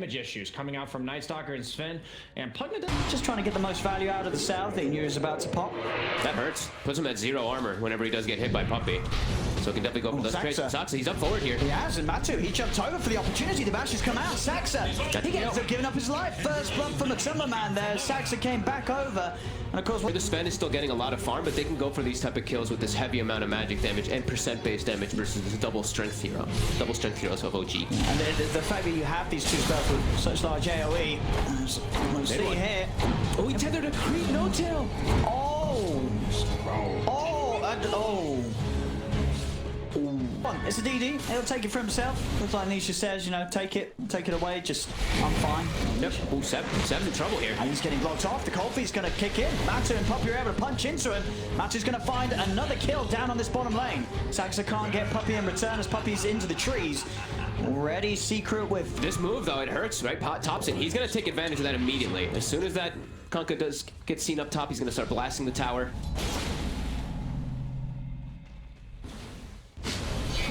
Damage issues coming out from Nightstalker and Sven, and Pugna just trying to get the most value out of the South. He knew he was about to pop. That hurts. Puts him at 0 armor whenever he does get hit by Puppey. So he can definitely go for those trades. Saxa, he's up forward here. He has, and Matu, he jumped over for the opportunity. The bash has come out. Saxa, he ends up giving up his life. First blood from the Timberman there. Saxa came back over. And of course, the Sven is still getting a lot of farm, but they can go for these type of kills with this heavy amount of magic damage and percent-based damage versus this double strength hero. Double strength heroes of OG. And the fact that you have these two spells with such large AoE, we'll see here. Oh, he tethered a creep no-tail. It's a DD. He'll take it for himself. Looks like Nisha says, you know, take it away. Just, I'm fine. Yep. Oh, Seb's in trouble here. And he's getting blocked off. The cold feet's going to kick in. Matu and Puppey are able to punch into him. Matu's going to find another kill down on this bottom lane. Saxa can't get Puppey in return as Puppey's into the trees. Already Secret with... This move, though, it hurts, right? Thompson, he's going to take advantage of that immediately. As soon as that Kunkka does get seen up top, he's going to start blasting the tower.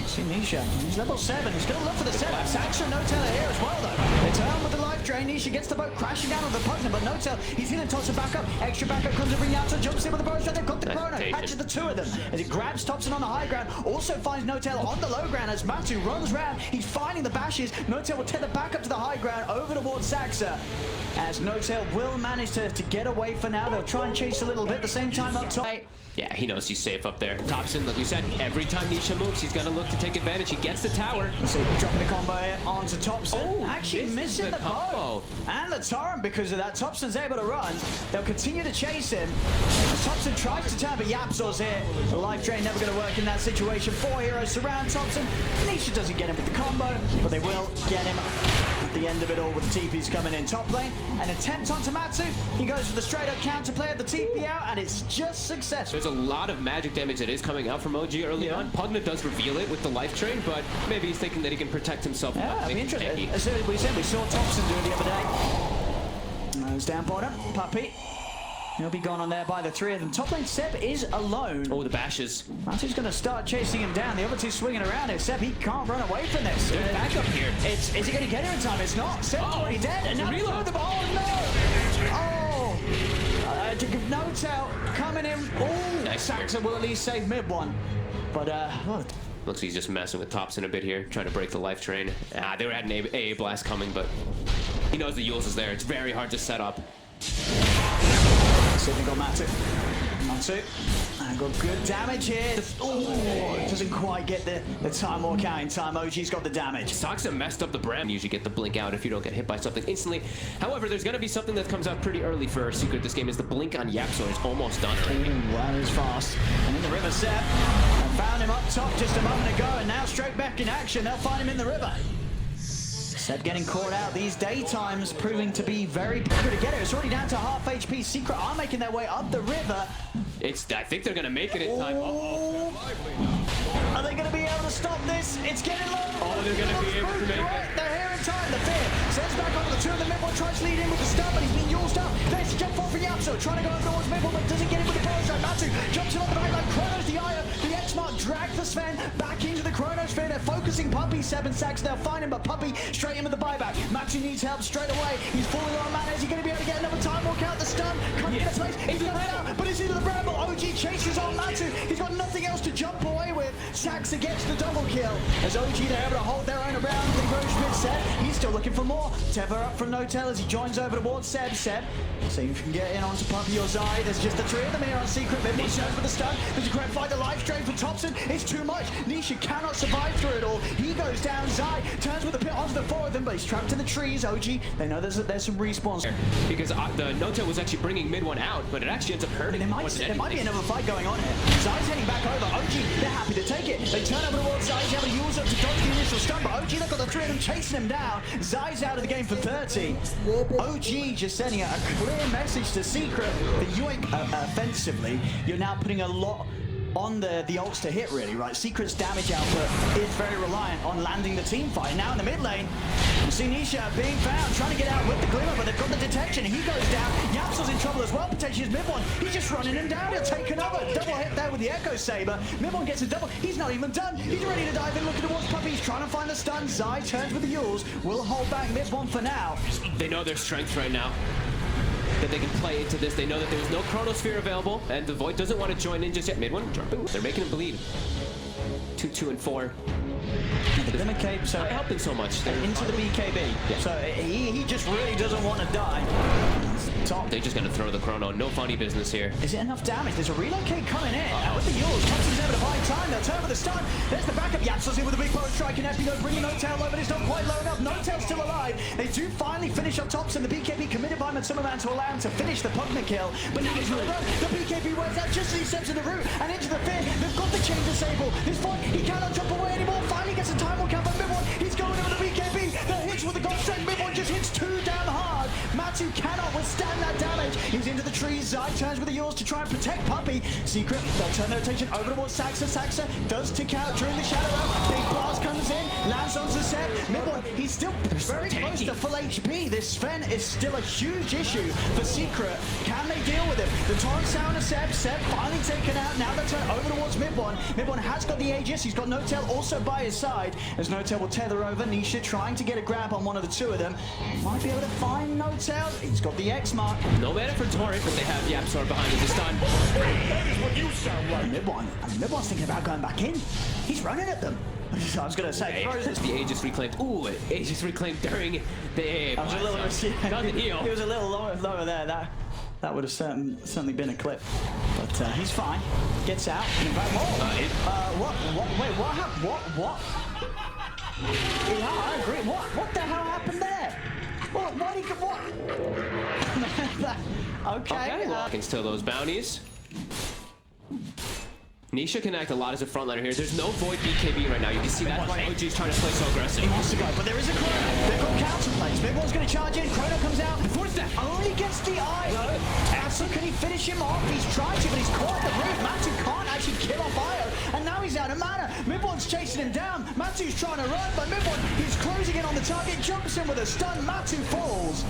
See Nisha, he's level 7, he's gonna look for the setup. Saxa, no-tail here as well though. They turn with the life drain, Nisha gets the boat crashing down on the Pugna, but no-tail, he's healing, tosses back up. Extra backup comes to bring out, so jumps in with the bow shot, they've got the chrono, catches the two of them. As he grabs Thompson on the high ground, also finds no-tail on the low ground as Matu runs round, he's finding the bashes. No-tail will tether back up to the high ground, over towards Saxa. As no-tail will manage to get away for now, they'll try and chase a little bit, at the same time up top. Yeah, he knows he's safe up there. Thompson, like we said, every time Nisha moves, he's gonna look to take advantage. He gets the tower. So dropping the combo here onto Thompson. Oh, actually missing the bow. And the torrent because of that. Thompson's able to run. They'll continue to chase him. Thompson tries to turn, but Yapsor's here. The life drain never going to work in that situation. 4 heroes surround Thompson. Nisha doesn't get him with the combo, but they will get him at the end of it all with the TPs coming in top lane. An attempt onto Matsu. He goes for the straight up counter play of the TP out, and it's just successful. There's a lot of magic damage that is coming out from OG early on. Pugna does reveal it with the life train, but maybe he's thinking that he can protect himself. Yeah, I mean, interesting. As we said, we saw Thompson do it the other day. Nose down bottom, Puppey. He'll be gone on there by the 3 of them. Top lane, Seb is alone. Oh, the bashes. Matu's going to start chasing him down. The other two swinging around here. Seb, he can't run away from this. There's back up here. Is he going to get here in time? It's not. Seb's already dead. And now reload the ball. Oh, no. No-tail coming in. Oh, nice. Saxa will at least save mid one. But, looks like he's just messing with Thompson a bit here, trying to break the life train. They were at an AA blast coming, but he knows the Yules is there. It's very hard to set up. Sydney got Matu. Got good damage here. Oh, doesn't quite get the time walk out in time. OG's got the damage. Saxa messed up the brand. You usually get the blink out if you don't get hit by something instantly. However, there's going to be something that comes out pretty early for Secret. This game is the blink on Yapsor. It's almost done already. Ooh, that is fast. And in the river, Seb. I found him up top just a moment ago, and now straight back in action. They'll find him in the river. Seb getting caught out. These daytimes proving to be very good to get it. It's already down to half HP. Secret are making their way up the river. I think they're going to make it in time. Are they going to be able to stop this? It's getting low. Oh, they're going to be able to make it. They're here in time. The fear. Seb's back onto the 2 of the mid one. Tries to lead in with the stun, but he's being used up. There's a jump forward for Yapso. Trying to go over towards mid one, but doesn't get it with the power shot. Matsu jumps in on the back line. Chronos the Io. The X-Mark drags the Sven back into the Chronosphere. They're focusing Puppey, Seb and Sax. They'll find him, but Puppey straight in with the buyback. Matsu needs help straight away. He's falling on mana. Is he going to be able to get another time walk out? The stun comes into place. He's going to head out, but it's into the bramble. OG chases on Matsu. He's got nothing else to jump away with. Saxa gets the double kill. As OG, they're able to hold their own around. The Roche mid set. He's still looking for more. Tether up from no-tail as he joins over towards Seb. Seb, see if you can get in onto Puppey or Zai. There's just the 3 of them here on Secret. Mid one shows with the stun. There's a great fight. The life drain for Thompson. It's too much. Nisha cannot survive through it all. He goes down. Zai turns with the pit onto the 4 of them, but he's trapped in the trees. OG, they know there's some respawns. Because the no-tail was actually bringing mid one out, but it actually ends up hurting. There might be another fight going on here. Zai's heading back over. OG, they're happy to take it. They turn over towards Zai. He's able to use up to dodge the initial stun, but OG, they've got the 3 of them chasing him down. Zai's out of the game for 30. OG just sending a clear message to Secret that you ain't offensively. You're now putting a lot on the ults to hit, really, right? Secret's damage output is very reliant on landing the team fight. Now in the mid lane, you see Nisha being found, trying to get out with the Glimmer, but they've got the detection. He goes down. Yapso's in trouble as well, potentially as Mid1. He's just running him down. He'll take another double hit there with the Echo Saber. Mid1 gets a double. He's not even done. He's ready to dive in, looking towards Puppy. He's trying to find the stun. Zai turns with the Yules. Will hold back Mid1 for now. They know their strength right now, that they can play into this. They know that there's no Chronosphere available, and the Void doesn't want to join in just yet. Mid1 dropping. They're making him bleed. 2, 2, and 4. The Glimmer Cape, so not helping so much. They're into the BKB. Yeah. So he just really doesn't want to die. Top. They're just going to throw the Chrono. No funny business here. Is it enough damage? There's a relocate coming in. With the Yules, Thompson's able to buy time. They'll turn for the stun. There's the backup. Yapso's in with a big power strike and Epi, bringing No-Tail low, but it's not quite low enough. No-Tail's still alive. They do finally finish up Thompson. The BKB committed by Matsumaman to allow him to finish the Pugna kill. But now he's run. The BKB wears out just as he steps in the route and into the fin. They've got the chain disable. This fight, he cannot jump away anymore. Finally gets a time will count by Mid1. He's going over the BKB. The hits with the gold strike. Mid1 just hits too damn hard. Matsu cannot withstand that damage. He's into the trees. Zai turns with the Yules to try and protect Puppy. Secret, they'll turn their attention over towards Saxa. Saxa does tick out during the shadow round. Big blast comes in, lands on Seb. Mid1, he's still very close to full HP. This Sven is still a huge issue for Secret. Can they deal with him? The torrent sound of Seb. Seb finally taken out. Now they turn over towards Mid1. Mid1 has got the Aegis. He's got No-Tail also by his side. As No-Tail will tether over. Nisha trying to get a grab on one of the two of them. Might be able to find No-Tail. He's got the X mark. No mana for Torrent, but they have Yapsor behind him to stun. That is what you sound like. Mid1's thinking about going back in. He's running at them. I was going to say, The Aegis reclaimed. Ooh, Aegis reclaimed during the... That was a little risky. Doesn't heal. He was a little lower there. That would have certainly been a clip. But he's fine. Gets out. In fact, what? Wait, what happened? What? Yeah, I agree. What the hell happened there? What? Okay. Locking still those bounties. Nisha can act a lot as a frontliner here. There's no Void BKB right now. You can see that's why OG's trying to play so aggressive. He wants to go, but there is a Chrono. They've got counter plays. Mid1's going to charge in. Chrono comes out. Force that. Only gets the eye. So can he finish him off? He's tried to, but he's caught the root. Matsu can't actually kill off Io, and now he's out of mana. Mid1's chasing him down. Matsu's trying to run, but Mid1, he's closing in on the target. Jumps in with a stun. Matsu falls.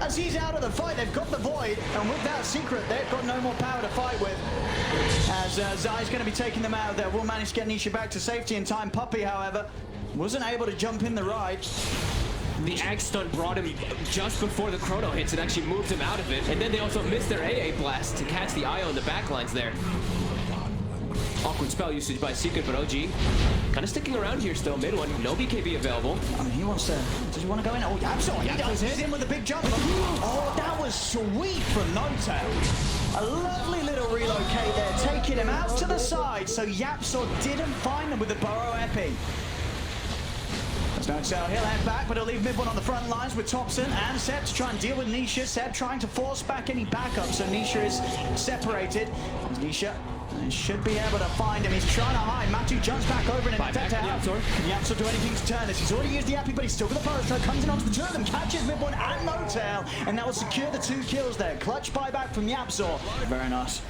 As he's out of the fight, they've got the Void, and with that Secret, they've got no more power to fight with. As Zai's going to be taking them out there, will manage to get Nisha back to safety in time. Puppy, however, wasn't able to jump in the ride. The Ag stun brought him just before the Chrono hits and actually moved him out of it. And then they also missed their AA blast to catch the Io in the backlines there. Awkward spell usage by Secret, but OG kind of sticking around here still. Mid1, no BKB available. I mean, he wants to... Does he want to go in? Oh, absolutely. He does. He's in with a big jump. Oh, that was sweet from No-Tail. A lovely little relocate there, taking him out to the side, so Yapsor didn't find him with the Burrow Epi. There's No-Tail, he'll head back, but he'll leave Mid1 on the front lines with Thompson and Seb to try and deal with Nisha. Seb trying to force back any backup, so Nisha is separated. As Nisha should be able to find him. He's trying to hide. Matthew jumps back over and detector out. Can Yapsor do anything to turn this? He's already used the Epi, but he's still got the power strike. Comes in onto the two of them, catches Mid1 and No-Tail, and that will secure the 2 kills there. Clutch buyback from Yapsor. Very nice.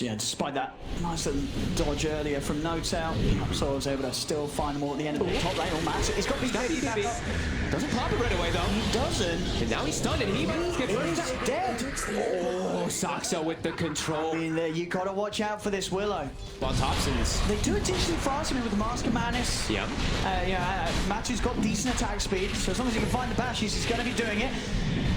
Yeah, despite that nice little dodge earlier from No-Tail, Yapsor was able to still find them all at the end of the top lane. Oh, Max, he's got BKB back up. Doesn't pop it right away, though. He doesn't. And now he's stunned, and he gets dead. Oh, Saxa with the control. I mean, you got to watch out for this Willow. While Thompson's... They do additionally fast him with the Mask of Madness. Yeah. Matsu's got decent attack speed, so as long as he can find the bashes, he's going to be doing it.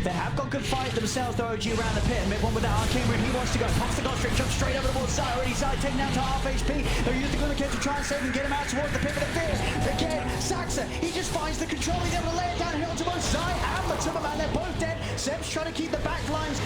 They have got good fight themselves, though, OG around the pit. Mid1 with that Arcane Room, he wants to go. Pops the God Strike, jumps straight over towards Zai. Already Zai taken down to half HP. They'll use the Glimmer Kit to try and save him, get him out towards the pit of the fears. Again, Saxa, he just finds the control. He's able to lay it downhill to both Zai and Matsumaman. They're both dead. Seb's trying to keep the back lines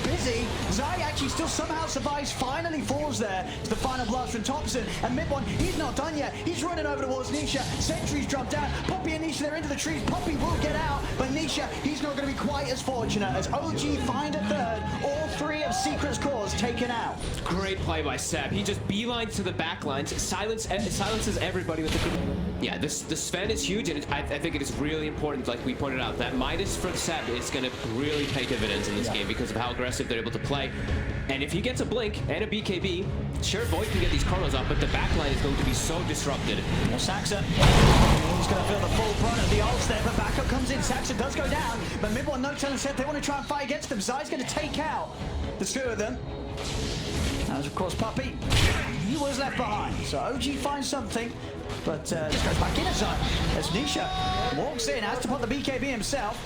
busy. Zai actually still somehow survives, finally falls there. It's the final blast from Thompson. And Mid1, he's not done yet. He's running over towards Nisha. Sentry's dropped down. Puppy and Nisha, they're into the trees. Puppy will get out, but Nisha, he's not going to be quite as fortunate as OG find a third. All three of Secret's cores taken out. Great play by Seb. He just beelines to the back lines, silences everybody with the... Yeah, the Sven is huge, and I think it is really important, like we pointed out, that Midas for Seb is going to really pay dividends in this game because of how aggressive they're able to play. And if he gets a Blink and a BKB, sure, Void can get these chronos up, but the backline is going to be so disrupted. Well, Saxa, he's going to feel the full brunt of the ults there, but backup comes in. Saxa does go down, but mid-1 no telling Seb they want to try and fight against them. Zai's going to take out the two of them. As of course, Puppey, he was left behind. So OG finds something, but just goes back in as Zai. As Nisha walks in, has to put the BKB himself.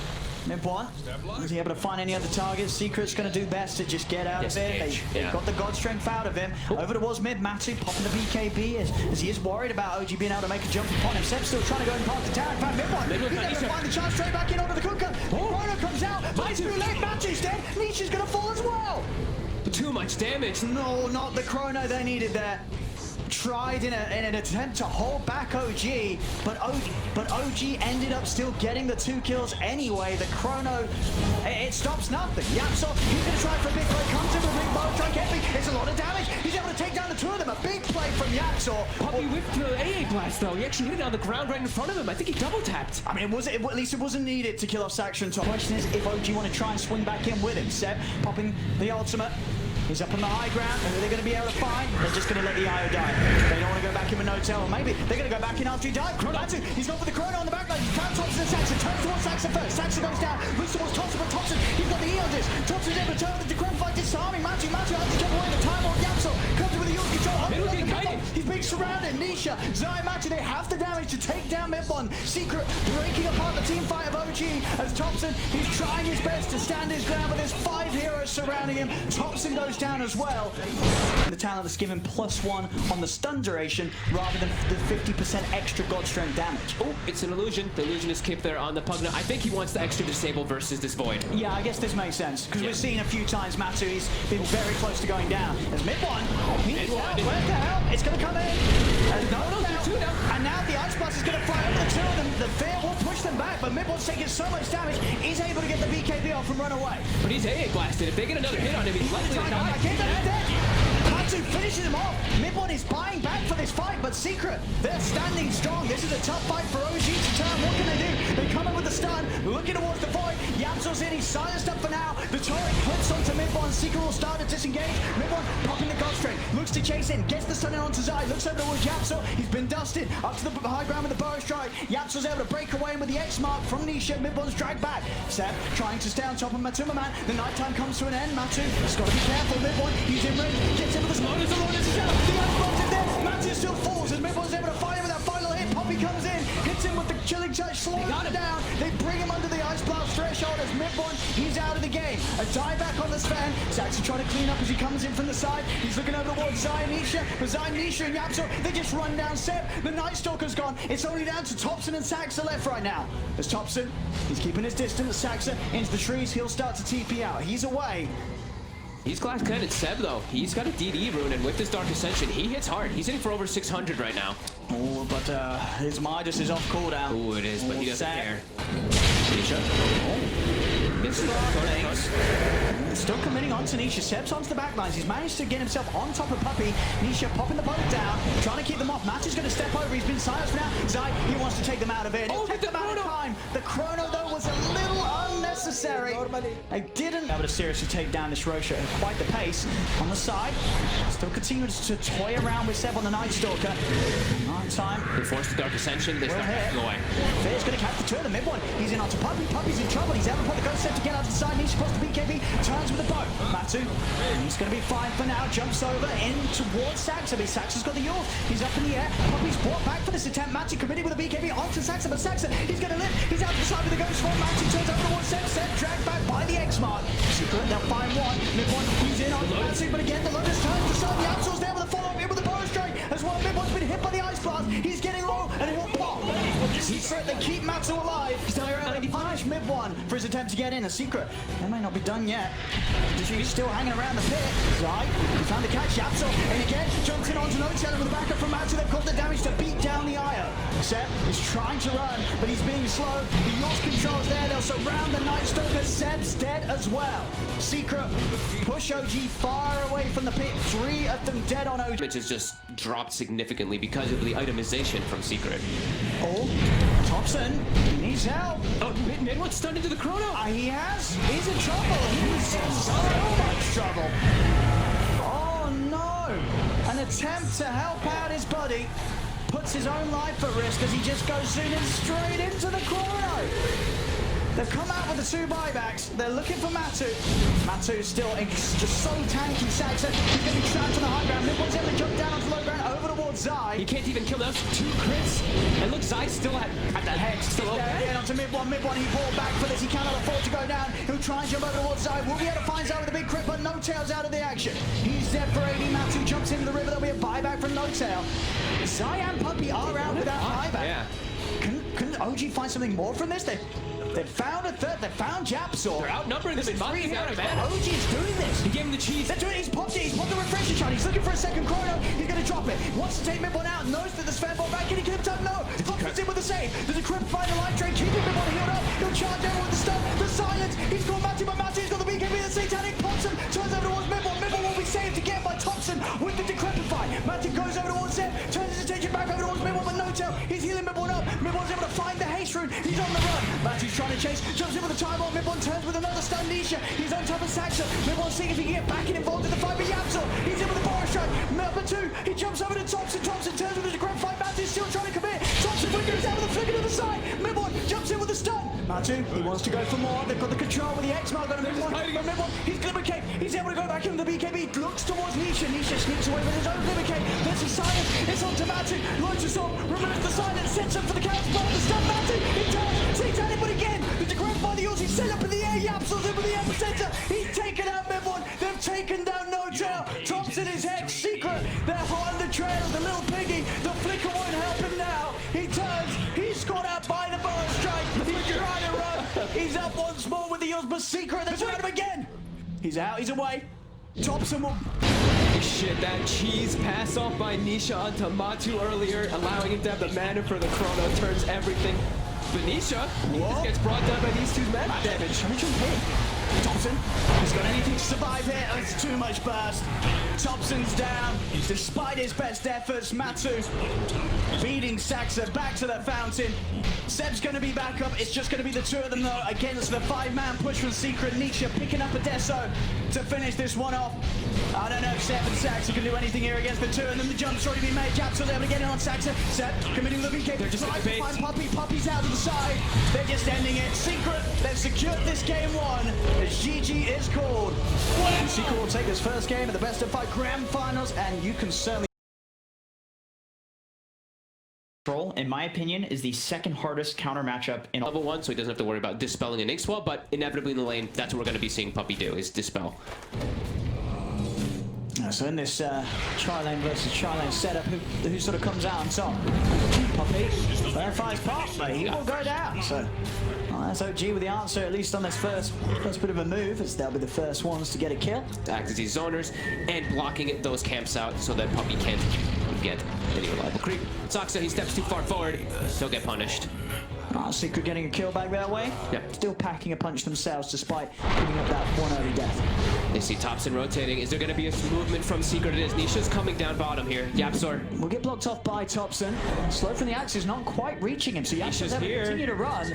Mid-1, is he able to find any other targets? Secret's going to do best to just get out of it. They got the God Strength out of him. Over towards mid, Matsu popping the BKB as he is worried about OG being able to make a jump upon him. Seb's still trying to go and park the tower. In fact, mid-1, he's able to find the chance straight back in onto the cooker. Rona comes out, but it's too late. Matsu's dead. Nisha's going to fall as well. Too much damage. No, not the chrono they needed there. Tried in an attempt to hold back OG, but OG ended up still getting the 2 kills anyway. The chrono, it stops nothing. Yapso, he's going to try for a big play, comes in with a big bow strike, it's a lot of damage. He's able to take down the 2 of them. A big play from Yapso. Puppey whipped the AA blast though. He actually hit it on the ground right in front of him. I think he double tapped. I mean, at least it wasn't needed to kill off Saxa and top. The question is if OG want to try and swing back in with him. Seb popping the ultimate. He's up on the high ground, and who are they going to be able to find? They're just going to let the IO die. They don't want to go back in with no tail, or maybe they're going to go back in after he died. Matsu, he's gone for the chrono on the back line. He found Thompson and Saxa, turns towards Saxa first. Saxa goes down, looks towards Thompson, but Thompson, he's got the Eon disc. Thompson's able to turn with the Decrepit fight, disarming Matsu. Matsu has to jump away, the time on Yapso comes in with the Eon control. He's being surrounded. Nisha, Zai, Matsu, they have the damage to take down mid-1. Secret breaking apart the team fight of OG as Thompson, he's trying his best to stand his ground, but there's 5 heroes surrounding him. Thompson goes down as well. The talent that's given +1 on the stun duration rather than the 50% extra God Strength damage. Oh, it's an illusion. The illusion is kept there on the Pugna. I think he wants the extra disable versus this Void. Yeah, I guess this makes sense because we've seen a few times Matsu, he's been very close to going down. As mid-1, he's out. Where the hell? It's going to come in. No, and now the Ice Blast is going to fly over the 2 of them. The Fear will push them back, but mid-1's taking so much damage, he's able to get the BKB off and run away. But he's AA blasted. If they get another hit on him, he's likely to die. Matsu finishes him off. Mid-1 is buying back for this fight, but Secret, they're standing strong. This is a tough fight for OG to turn. What can they do? They come in with the stun, looking towards the Void. Yapso's in, he's silenced up for now. The turret clips onto mid-1. Secret will start to disengage. Mid-1 popping the God Strength, looks to chase in, gets the stun in onto Zai, looks over towards Yapso. He's been dusted up to the high ground with the bow strike. Yapso's able to break away with the X mark from Nisha. Mid-1's dragged back. Seb trying to stay on top of Matuma Man. The nighttime comes to an end. Matsu has got to be careful. Mid-1, he's in range, gets in with the smoke. The Icebox is there. Matsu still falls as mid-1's able to fight him with that final hit. Puppey comes in, hits him with the chilling touch, slows him down. They bring him under the Ice Blast threshold as mid-1, he's out of the game. A dive back on the Sven. Saxa trying to clean up as he comes in from the side. He's looking over towards Zai and Nisha. But Zai, Nisha, and Yapso, they just run down Seb. The Night Stalker's gone. It's only down to Thompson and Saxa left right now. As Thompson, he's keeping his distance. Saxa into the trees. He'll start to TP out. He's away. He's glass canned Seb though. He's got a DD rune, and with this Dark Ascension, he hits hard. He's hitting for over 600 right now. Oh, but his Midas is off cooldown. Oh, it is, but he doesn't care. Nisha. Still committing on to Nisha. Seb's onto the back lines. He's managed to get himself on top of Puppey. Nisha popping the boat down, trying to keep them off. Matsu's going to step over. He's been silenced for now. Zai, he wants to take them out of it. Oh, take them out of time. The chrono, though, was a little unnecessary. They didn't able to seriously take down this Rosha at quite the pace. On the side, still continues to toy around with Seb on the Night Stalker. Night time. They force the Dark Ascension. They start backing away. Fear's going to catch the 2 of the mid-1. He's in onto Puppey. Puppey's in trouble. He's able to put the Ghost Set to get out to the side. Nisha supposed to BKB. Turns with the bow. Matsu, he's going to be fine for now. Jumps over in towards Saxa. But Saxa's got the Yule. He's up in the air. Puppey's brought back for this attempt. Matsu committing with a BKB onto Saxa. But Saxa, he's going to live. He's out to the side with the Ghost Form. Matsu turns over towards Seb. Seb dragged back by the X mark. Secret, they'll find one. Mid-1, he's in on Matsu. But again, the Lotus turns to side. Yapso's there with a follow-up in with the bow strike. As well, Mid-1's been hit by the Ice Blast. He's getting low and it will pop. Secret, they keep Matsu alive. He's now around to punish Mid-1 for his attempt to get in. A Secret, they may not be done yet. He's still hanging around the pit. Zai, found the catch. Yapso, and again, jumps in onto Notel with the backup from Matu. They've got the damage to beat down the Io. Seb is trying to run, but he's being slow. He lost controls there. They'll surround the Night Stalker. Seb's dead as well. Secret push OG far away from the pit. 3 of them dead on OG. Which has just dropped significantly because of the itemization from Secret. Oh, Thompson needs help. Oh, Midwood stunned into the chrono. He has. He's in trouble. He's in so much trouble. Oh no. An attempt to help out his buddy puts his own life at risk as he just goes zooming straight into the chrono. They've come out with the 2 buybacks. They're looking for Matu. Matu's still just so tanky. Saxon, he's going to be trapped on the high ground. Midwood's able to jump down onto low ground over towards Zai. He can't even kill those 2 crits. And look, Zai's still at the hex. Still open. Again onto mid-1. Mid-1, he brought back for this. He cannot afford to go down. He'll try and jump over towards Zai. Will be able to find Zai with a big crit, but No Tail's out of the action. He's dead for 80. Matu jumps into the river. There'll be a buyback from No Tail. Zai and Puppy are out without buyback. Yeah. Can OG find something more from this? They found a third. They found Japsaw. They're outnumbering them. Three Out of heroes. mana. OG is doing this. He gave him the cheese. They're doing it. He's popped it. He's popped the refresher shot. He's looking for a second chrono. He's going to drop it. Wants to take Mid-1 out. Knows that there's fair ball back. Can he kill him time? No. Thompson's in with the save. There's a crimp find the life drain. Keeping Mid-1 healed up. He'll charge everyone with the stun. The silence. He's got Matu, but Matu's got the BKB. The satanic pops him. Turns over towards Mid-1. Mid-1 will be saved again by Thompson with the decrepify. Matu goes over towards him. Turns his attention back over towards Mid-1 with No Tail. He's healing Mid-1 up. Mid-1's able to find the haste rune. He's on the run. Matu's trying to chase. Jumps in with the time on. Mid-1 turns with another stun. Nisha. He's on top of Saxon. Mid-1 seeing if he can get back and involved in the fight. But Yapso. He's in with the Boris strike. Number 2. He jumps over to Thompson. Thompson turns with the grand fight. Matu's still trying to commit. Thompson flickers out with a flicker to the side. Mid-1 jumps in with the stun. Matu, he wants to go for more. They've got the control with the X-Mark on Mid-1. Mid-1, he's Glimmer Cape. He's able to go back into the BKB. Looks towards Nisha. Nisha sneaks away with his own Glimmer Cape. There's a silence. It's on to Matu. Launches off. Removes the silence. Sets up for the counter spot. The stun Matu. He turns. Satanic, but again. The grand fight. The Aussie set up in the air. Yapso's in with the epicenter. He's taken out Mid-1. They've taken down No Tail. Thompson is Hex. Secret. They're hot on the trail. The little piggy. The flicker won't help him now. He turns. He's got out by the Boris strike. He's trying to run. He's up once more with the heals, but Secret. They've got him again. He's out. He's away. Thompson will. Shit, that cheese pass off by Nisha onto Matu earlier, allowing him to have the mana for the chrono, turns everything. But Nisha, he just gets brought down by these 2 men. Damage. Thompson has got anything to survive here. Oh, it's too much burst. Thompson's down. Despite his best efforts, Matu beating Saxa back to the fountain. Seb's going to be back up. It's just going to be the 2 of them though against the 5-man push from Secret. Nisha picking up a Deso to finish this one off. I don't know if Seb and Saxa can do anything here against the 2 of them. The jump's already been made. Jap's able to get in on Saxa. Seb committing looking kick. They're just trying to find Puppy. Puppy's out to the side. They're just ending it. Secret, they've secured this game 1. As GG is called. And Secret will take this first game of the best of 5 grand finals, and you can certainly. In my opinion, is the second hardest counter matchup in Level 1, so he doesn't have to worry about dispelling an Inkswell, but inevitably in the lane, that's what we're going to be seeing Puppy do, is dispel. So in this tri-lane versus tri-lane setup, who sort of comes out on top? Puppy verifies pop, but he will go down. So that's OG with the answer, at least on this first bit of a move, as they'll be the first ones to get a kill. Act as these zoners and blocking those camps out so that Puppy can't get any reliable creep. Saxa, he steps too far forward, he'll get punished. Secret getting a kill back that way. Yep. Still packing a punch themselves despite giving up that 1 early death. They see Thompson rotating. Is there going to be a movement from Secret? It is. Nisha's coming down bottom here. Yapsor will get blocked off by Thompson. Slow from the axis, not quite reaching him. So Yapsor's able to here. continue to run.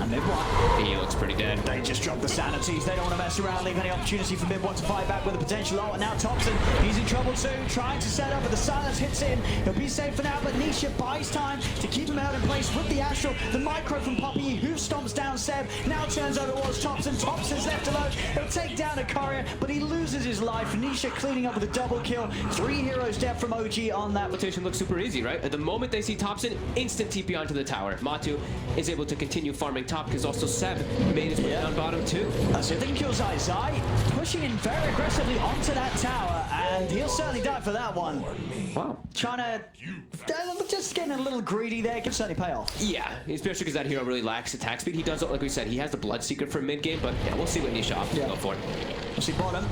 And Mid-1. He looks pretty dead. They just dropped the sanities. They don't want to mess around, leave any opportunity for Mid-1 to fight back with a potential ult. And now Thompson, he's in trouble too, trying to set up, but the silence hits in. He'll be safe for now, but Nisha buys time to keep him out in place with the Astral. The micro from Poppy, who stomps down Seb, now turns over towards Thompson. Thompson's left alone. He'll take down a courier, but he loses his life. Nisha cleaning up with a double kill. 3 heroes dead from OG on that. Rotation looks super easy, right? At the moment they see Thompson, instant TP onto the tower. Matu is able to continue farming top because also Seb made his way down bottom too. So they can kill Zai. Zai pushing in very aggressively onto that tower, and he'll certainly die for that one. Wow. Trying to just getting a little greedy there. Can certainly pay off. Yeah, especially because that hero really lacks attack speed. He does, like we said, he has the blood secret for mid game, but yeah, we'll see what Nisha opts to go for. We'll see bottom.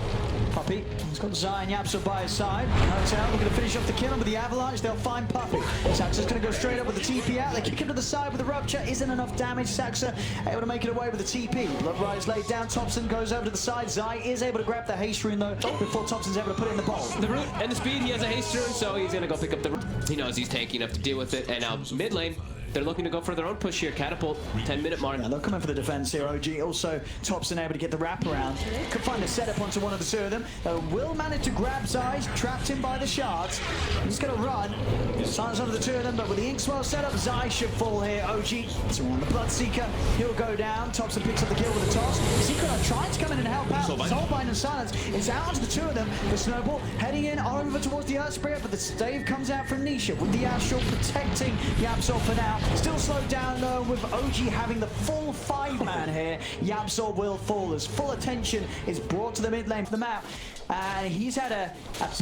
Puppy. He's got Zai and Yapso by his side. Hotel looking to finish off the kill, and with the avalanche, they'll find Puppy. Saxa's going to go straight up with the TP out. They kick him to the side with the rupture. Isn't enough damage. Saxa able to make it away with the TP. Blood Rise laid down. Thompson goes over to the side. Zai is able to grab the haste rune though before Thompson's able to put it in the bowl. The root and the speed, he has a haste rune, so he's going to go pick up the root. He knows he's tanky enough to deal with it, and now mid lane, they're looking to go for their own push here. Catapult, 10-minute mark. Yeah, they'll come in for the defense here, OG. Also, Thompson able to get the wraparound. Could find a setup onto one of the two of them. They will manage to grab Zai, trapped him by the shards. He's going to run. Silence onto the two of them, but with the Inkswell setup, Zai should fall here. OG, it's around the Bloodseeker. He'll go down. Thompson picks up the kill with a toss. Secret are trying to come in and help out. Soulbind and Silence. It's out onto the two of them. The Snowball heading in over towards the Earth Spirit, but the stave comes out from Nisha with the Astral protecting Yapsor for now. Still slowed down though with OG having the full 5-man here. Yapsor will fall as full attention is brought to the mid lane for the map. And he's had a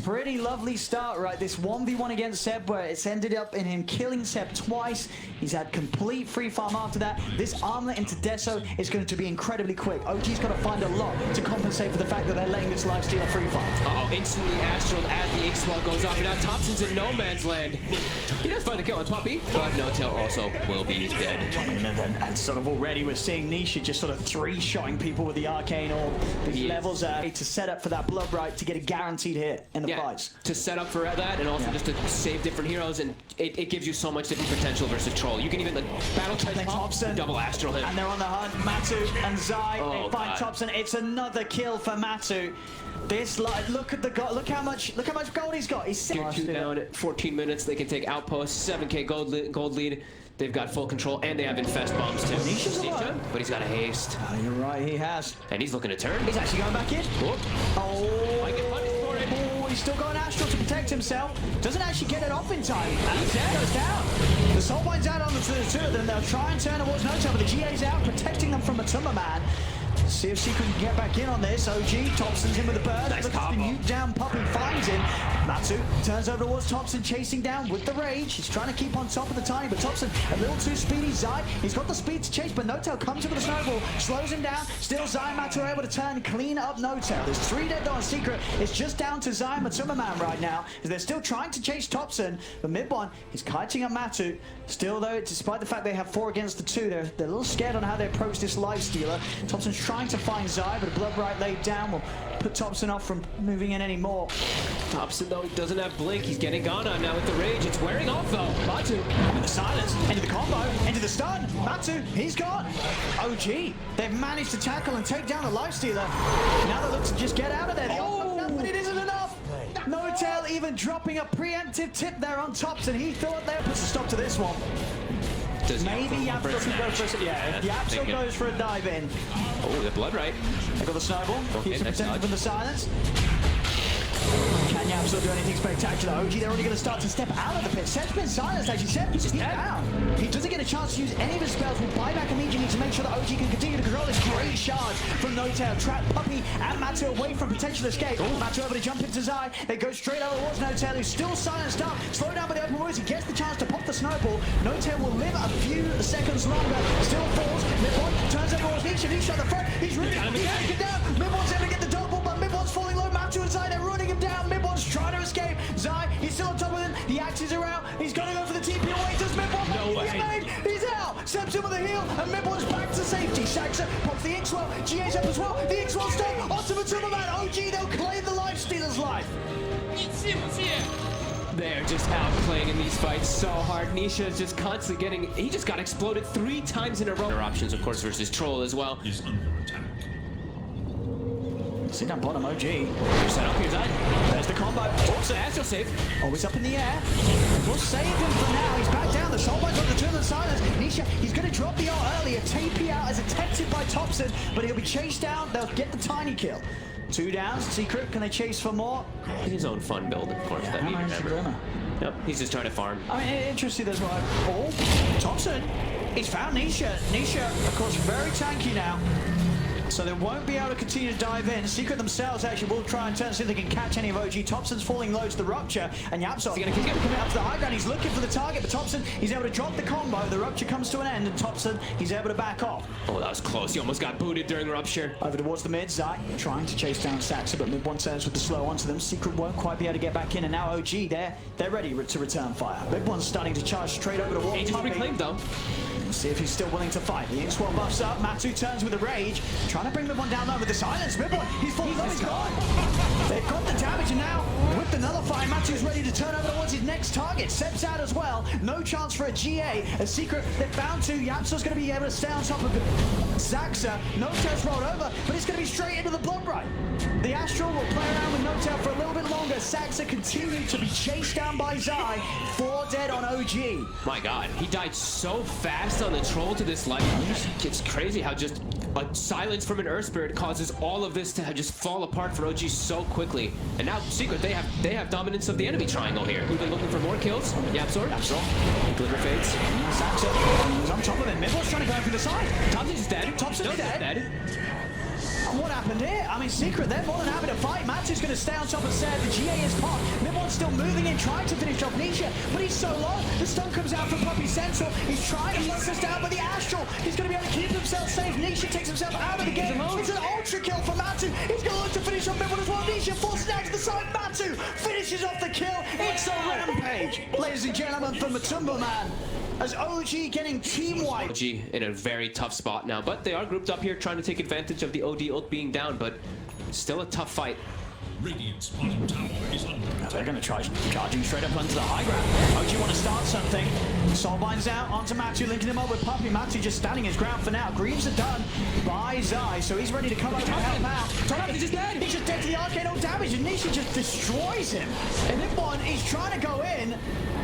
pretty lovely start, right? This 1v1 against Seb, where it's ended up in him killing Seb twice. He's had complete free farm after that. This armlet into Deso is going to be incredibly quick. OG's got to find a lot to compensate for the fact that they're letting this lifestealer free farm. Uh-oh, instantly Astral as the Inkswell goes off. And now Thompson's in no man's land. He does find the kill on Puppy, but No-Tail also will be dead. And sort of already we're seeing Nisha just sort of three-shotting people with the Arcane Orb. These levels to set up for that blood right to get a guaranteed hit in the fights. To set up for that, and also just to save different heroes, and it gives you so much different potential versus Troll. You can even battle Thompson, double Astral him. And they're on the hunt. Matu and Zai, they find Thompson. It's another kill for Matu. This look at the look how much gold he's got. He's Tier 2 down at 14 minutes. They can take outposts, 7k gold lead. They've got full control, and they have infest bombs too. Nisha's alive. But he's got a haste. Oh, you're right, he has. And he's looking to turn. He's actually going back in. Whoop. Oh, I get punished for it. Oh, he's still going Astral to protect himself. Doesn't actually get it off in time. And the Tear goes down. The Soulbind's out on the two of them. They'll try and turn towards No-Tail, but the GA's out, protecting them from Matuma Man. See if Secret can get back in on this. OG, Thompson's in with the bird. Nice Looks to combo. nuke down. Puppy finds him. Matsu turns over towards Thompson, chasing down with the rage. He's trying to keep on top of the Tiny, but Thompson a little too speedy. Zai, he's got the speed to chase, but No-Tail comes in with a snowball, slows him down. Still Zai and Matsu are able to turn, clean up No-Tail. There's 3 dead on Secret. It's just down to Zai and Matsuma Man right now, as they're still trying to chase Thompson. The mid one is kiting up Matsu. Still though, despite the fact they have 4 against the 2, they're a little scared on how they approach this lifestealer. Thompson's trying to find Zai, but a blood right laid down will put Thompson off from moving in anymore. Thompson though, he doesn't have blink. He's getting gone on now with the rage. It's wearing off though. Matu into the silence, into the combo, into the stun. Matu, he's gone. OG, they've managed to tackle and take down the lifestealer. Now they look to just get out of there. But it isn't enough. No-Tail even dropping a preemptive tip there on Thompson. He thought there puts a stop to this one. Maybe Yapso can go for a Yapso goes for a dive in. Oh, the blood right. They got the snowball. Keeps him protected from the silence. Can Yapso do anything spectacular? OG, they're already going to start to step out of the pit. Seb's been silenced actually. Seb, he's down. He doesn't get a chance to use any of his spells. Will buy back immediately to make sure that OG can continue to control this great charge from No-Tail. Trap Puppy and Matu away from potential escape. Matu over to jump into Zai. They go straight over towards No-Tail, who's still silenced up. Slow down by the open wounds. He gets the chance to pop the snowball. No-Tail will live a few seconds longer. Still falls. Mid-one turns over towards Nisha. Nisha on the front. He's really taken down. Mid-one's able to get the double ball, but Mid-one's falling low. Matu and Zai, they're running him down. Mid-one's trying to escape. Zai, he's still on top of him. The axes are out. He's going to go for the TP away. Does Mid-one make it? He's out. Steps in with a heal, and Mid-one's back to safety. Saxa pops the Inkswell. GA's up as well. The Inkswell stun onto Matuma Man. OG, they'll claim the lifestealer's life. They're just outplaying in these fights so hard. Nisha is just constantly getting... He just got exploded 3 times in a row. Their options, of course, versus Troll as well. Is under attack. See down bottom, OG. Here's set up, here's that. There's the combo. Oops, an Astral save. Always up in the air. We'll save him for now. He's back down. The Soulbind's on the turn of the silence. Nisha, he's going to drop the ult earlier. TP out as attempted by Thompson, but he'll be chased down. They'll get the tiny kill. 2 downs. Secret, can they chase for more? His own fun build, of course, that we remember. Yep, he's just trying to farm. I mean, interesting, there's one. Oh, Thompson, he's found Nisha. Nisha, of course, very tanky now. So they won't be able to continue to dive in. Secret themselves actually will try and turn, see if they can catch any of OG. Thompson's falling low to the Rupture, and Yapso coming up to the high ground. He's looking for the target, but Thompson, he's able to drop the combo. The Rupture comes to an end, and Thompson, he's able to back off. Oh, that was close. He almost got booted during Rupture. Over towards the mid, Zai trying to chase down Saxa, but mid one turns with the slow onto them. Secret won't quite be able to get back in, and now OG, they're ready to return fire. Mid one's starting to charge straight over the wall. He just reclaimed though. See if he's still willing to fight. The Inkswell buffs up. Matu turns with a rage, trying to bring Mid1 down low with the silence. Mid1, he's falling low, he's gone. They've got the damage, and now with the nullifier, Matu's ready to turn over towards his next target. Seb's out as well. No chance for a GA. A Secret, they're bound to. Yapso's going to be able to stay on top of Zaxa. No-Tail's rolled over, but it's going to be straight into the blood right. The Astral will play around with No-Tail for a little bit longer. Zaxa continued to be chased down by Zai. 4 dead on OG. My God, he died so fast on the troll to this life. It's crazy how just a silence from an Earth Spirit causes all of this to just fall apart for OG so quickly. And now Secret, they have dominance of the enemy triangle here. We've been looking for more kills. Yapsor. Glimmer fades. Zaxa is on top of him. Mid1's trying to go for the side. Thompson's dead. Thompson's dead. What happened here? I mean, Secret, they're more than happy to fight. Matu's going to stay on top of Seb. The GA is popped. Mid1's still moving in, trying to finish off Nisha, but he's so low. The stun comes out from Puppy Central. He's trying to lock us down, but the Astral, he's going to be able to keep himself safe. Nisha takes himself out of the game. It's an ultra kill for Matu. He's going to look to finish off Mid1 as well. Nisha forces down to the side. Matu finishes off the kill. It's a rampage, ladies and gentlemen, for Matumbo Man. As OG getting team wiped. OG in a very tough spot now, but they are grouped up here trying to take advantage of the OD ult being down, but still a tough fight. Radiant's bottom tower is under attack. They're going to try charging straight up onto the high ground. OG want to start something. Soulbind's out onto Matu, linking him up with Puppy. Matu just standing his ground for now. Greaves are done by Zai, so he's ready to come over and help out. He's just dead. He's just dead to the arcane, no damage, and Nisha just destroys him. And Mid1, he's trying to go in.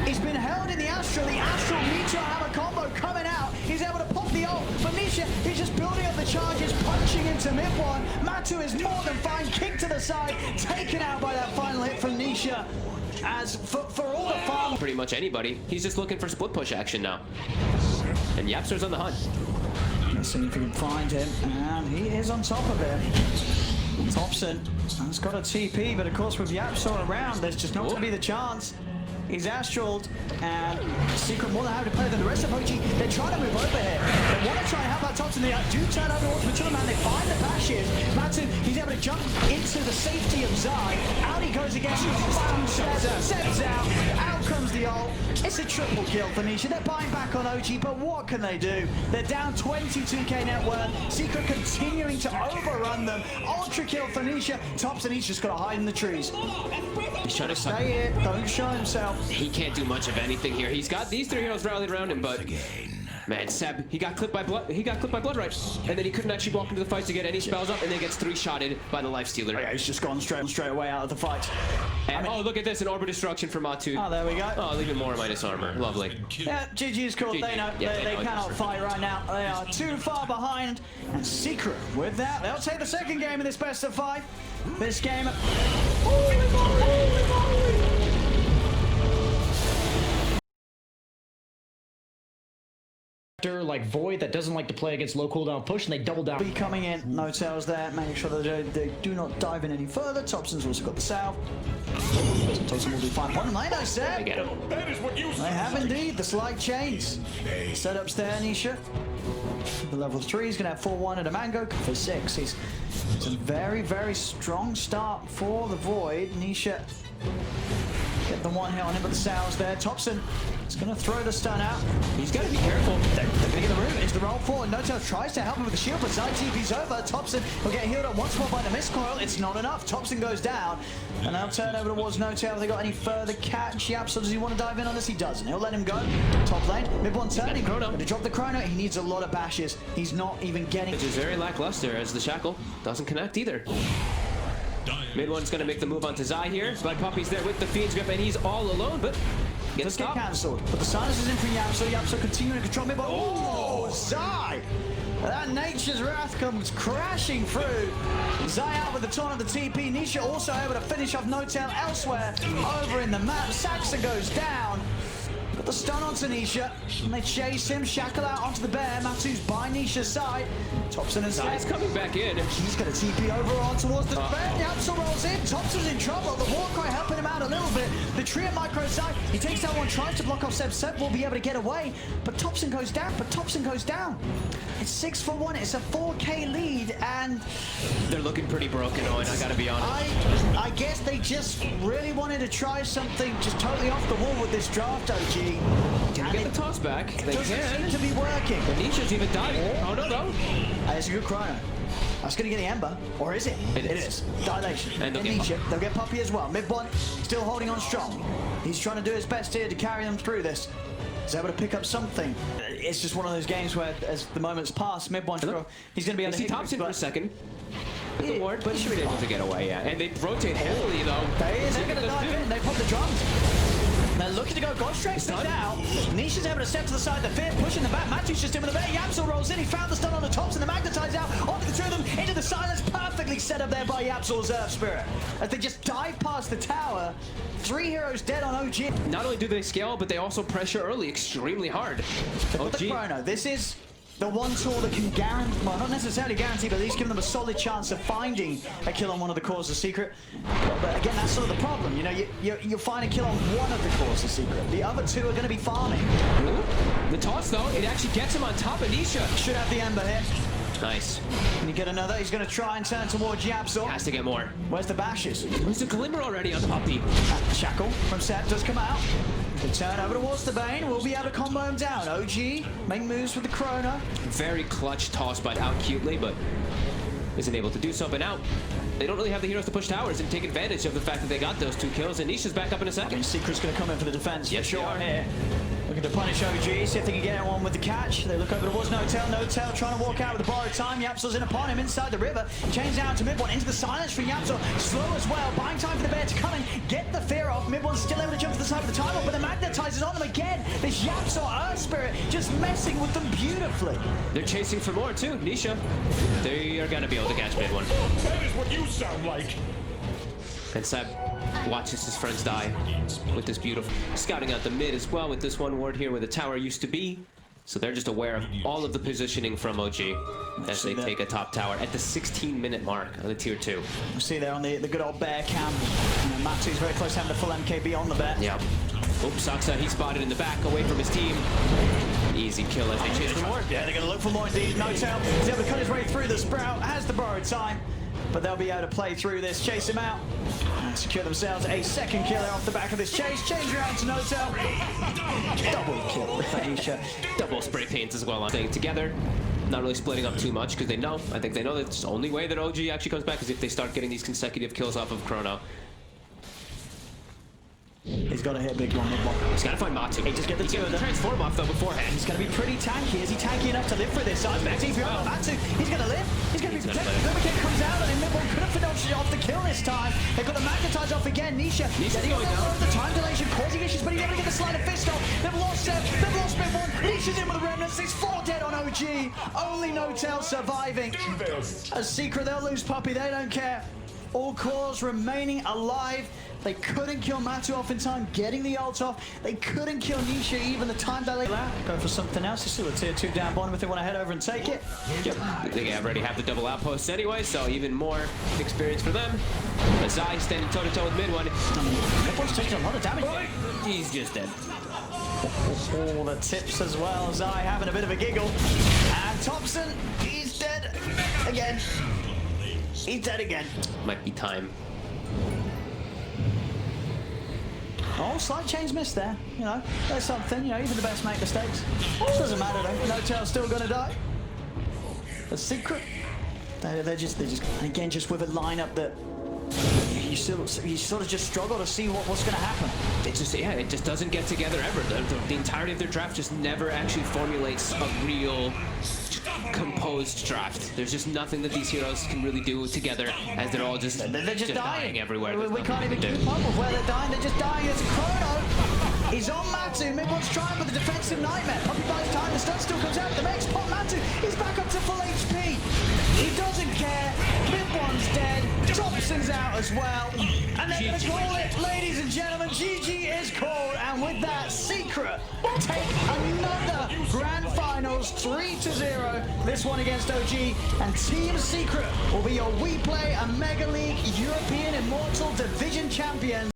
He's been held in the Astral. The Astral Meteor Hammer combo coming out. He's able to pop the ult, but Nisha, he's just building up the charges, punching into Mid1. Matu is more than fine. Kick to the side, taken out by that final hit from Nisha. As for all the fun. Pretty much anybody. He's just looking for split push action now. And Yapster's on the hunt. Let's see if we can find him. And he is on top of it. Thompson has got a TP, but of course with Yapsor around, there's just not going to be the chance. He's astraled, and Secret more than happy to play than the rest of OG. They're trying to move over here. They want to try and help out Thompson. They do turn over towards Matilda Man. They find the bashes. Matu, he's able to jump into the safety of Zai. Out he goes again. Seb's out. Out comes the ult. It's a triple kill for Nisha. They're buying back on OG, but what can they do? They're down 22k net worth. Secret continuing to overrun them. Ultra kill for Nisha. Thompson, he's just got to hide in the trees. He's trying to stay here. Don't show himself. He can't do much of anything here. He's got these 3 heroes rallied around him, but man, Seb, he got clipped by blood. He got clipped by blood right, and then he couldn't actually walk into the fight to get any spells up, and then gets 3-shotted by the lifestealer. Oh, yeah, he's just gone straight away out of the fight. And, oh, look at this, an Orb of Destruction from Matu. Oh, there we go. Oh, even more minus armor. Lovely. Yeah, GG's cool. GG. They know. Yeah, they cannot fight right now. They are too far behind. And Secret, with that, they'll take the second game in this best of 5. This game. Like Void that doesn't like to play against low cooldown push, and they double down. Be coming in, no tails there, making sure that they do not dive in any further. Thompson's also got the south. Thompson will be fine. Bottom lane, I said. That is what you They have indeed the slight chains. Setups there, Nisha. The level 3 is going to have 4-1 and a mango for 6. It's a very, very strong start for the Void. Nisha get the one hit on him, but the Sal's there. Thompson is going to throw the stun out. He's got to be careful. They're big in the room. It's the roll forward. No-Tail tries to help him with the shield, but Zai TP's over. Thompson will get healed up once more by the miscoil. It's not enough. Thompson goes down. And they'll turn over towards No-Tail. Have they got any further catch? Yep, so does he want to dive in on this? He doesn't. He'll let him go. Top lane. Mid-1 turning. To drop the chrono, he needs a lot of bashes. He's not even getting... Which is very lackluster as the Shackle doesn't connect either. Mid-1's going to make the move onto Zai here. But Puppy's there with the Fiend's Grip, and he's all alone, but gets stopped. Cancelled. But the silence is in for Yapso. Yapso continuing to control Mid-1. Oh, Zai! That Nature's Wrath comes crashing through. Zai out with the taunt of the TP. Nisha also able to finish off No-Tail elsewhere over in the map. Saxa goes down. Got the stun on Nisha, and they chase him, shackle out onto the bear. Matu's by Nisha's side. Thompson is He's coming back in. He's going to TP over on towards the bear. Yapsel rolls in. Thompson's in trouble. The Warcry helping him out a little bit. The tree at micro side. He takes down one, tries to block off Seb. Seb will be able to get away, but Thompson goes down. It's 6 for 1. It's a 4K lead, and They're looking pretty broken, Owen, I gotta be honest. I guess they just really wanted to try something just totally off the wall with this draft, OG. Can they get the toss back? They Doesn't can. seem to be working. Nisha's even diving. Oh, no. It's a good chrono. That's going to get the Ember, or is it? It is. Dilation. And they'll get Nisha. They'll get Puppy as well. Mid one, still holding on strong. He's trying to do his best here to carry them through this. He's able to pick up something. It's just one of those games where, as the moments pass, mid one, he's going to be able to He hit Thompson for a second. With the ward, but he he should was be able to get away, yeah. And they rotate heavily, though. They're going to dive in. They pop the drums. They're looking to go God Strength out. Nisha's able to step to the side of the Fear, pushing the back. Matu's just in with the bear. Yapsel rolls in. He found the stun on the tops and the magnetize out. Onto the two of them, into the silence. Perfectly set up there by Yapsel's Earth Spirit. As they just dive past the tower. 3 heroes dead on OG. Not only do they scale, but they also pressure early extremely hard. With the chrono, this is the one tool that can guarantee, well, not necessarily guarantee, but at least give them a solid chance of finding a kill on one of the cores of secret. But again, that's sort of the problem. You know, you'll find a kill on one of the cores of secret. The other two are going to be farming. Ooh. The toss, though, it actually gets him on top of Nisha. Should have the Ember here. Nice. Can you get another? He's going to try and turn towards Yapsel. Has to get more. Where's the bashes? There's a glimmer already on Puppy. Shackle from Seth does come out. The turn over towards the Bane. We'll be able to combo him down. OG make moves with the Chrono. Very clutch toss, but out cutely, but isn't able to do so. But now they don't really have the heroes to push towers and take advantage of the fact that they got those 2 kills. And Nisha's back up in a second. Secret's going to come in for the defense. Yes, for sure. they are. Here. Looking to punish OG, see if they can get one with the catch. They look over towards No-Tail. No-Tail trying to walk out with the borrowed time. Yapsel's in upon him inside the river. Chains down to mid-one into the silence from Yapsel. Slow as well. Buying time for the bear to come in. Get the fear off. Mid-one's still able to jump to the side of the time, but the magnetizes on them again. This Yapsel Earth Spirit just messing with them beautifully. They're chasing for more, too. Nisha, they are going to be able to catch mid-one. That is what you sound like. And Seb watches his friends die with this beautiful scouting out the mid as well with this one ward here where the tower used to be. So they're just aware of all of the positioning from OG as they take a top tower at the 16-minute mark on the tier 2. You see there on the good old bear cam. Matu's very close to having the full MKB on the bear. Yep. Oops, Saksa, he spotted in the back away from his team. Easy kill as they chase for more. Yeah, they're going to look for more indeed. No-Tail is able to cut his way through the Sprout, has the borrowed time. But they'll be able to play through this, chase him out, and secure themselves a second kill off the back of this chase. Change around to No-Tail. Double kill with Aisha. Double spray paints as well, staying together. Not really splitting up too much because they know, I think they know that the only way that OG actually comes back is if they start getting these consecutive kills off of Chrono. He's got to hit a big one, mid-one. He's got to find Matu. He just get the two of them. Transform off though beforehand. He's going to be pretty tanky. Is he tanky enough to live for this? He's well. Matu. He's going to live. He's going to be protected. Lubricant comes out and mid-one could have finished off the kill this time. They've got the magnetize off again. Nisha's going down. The time dilation causing issues, but he's able to get the slide of fist off. They've lost Seth. They've lost mid-one. Nisha's in with the remnants. It's 4 dead on OG. Only No-Tail surviving. A secret, they'll lose Puppy. They don't care. All cores remaining alive. They couldn't kill Matu off in time, getting the ult off. They couldn't kill Nisha, even the time delay. Go for something else. It's still a tier 2 down bottom if they want to head over and take it. Yep. They already have the double outposts anyway, so even more experience for them. But Zai standing toe-to-toe with mid-one. Mid-one's taking a lot of damage. He's just dead. All the tips as well. Zai having a bit of a giggle. And Thompson, he's dead again. He's dead again. Might be time. Oh, slight change missed there. You know, there's something. You know, even the best make mistakes. Doesn't matter though. No-Tail's still gonna die. The secret. They're just, and again, just with a lineup that you sort of just struggle to see what's gonna happen. It just doesn't get together ever. The entirety of their draft just never actually formulates a real composed draft. There's just nothing that these heroes can really do together as they're all just dying everywhere. We can't even keep up with where they're dying. They're just dying. It's a Chrono. He's on Matu. Mid-one's trying with the defensive nightmare. Puppy buys time. The stun still comes out. The next pop Matu. He's back up to full HP. He doesn't care. Mid-one's dead. Thompson's out as well. And they're going to call it, ladies and gentlemen. GG is called. And with that, Secret Secret will take another Grand Finals 3-0. This one against OG, and Team Secret will be your WePlay and Mega League European Immortal Division champions.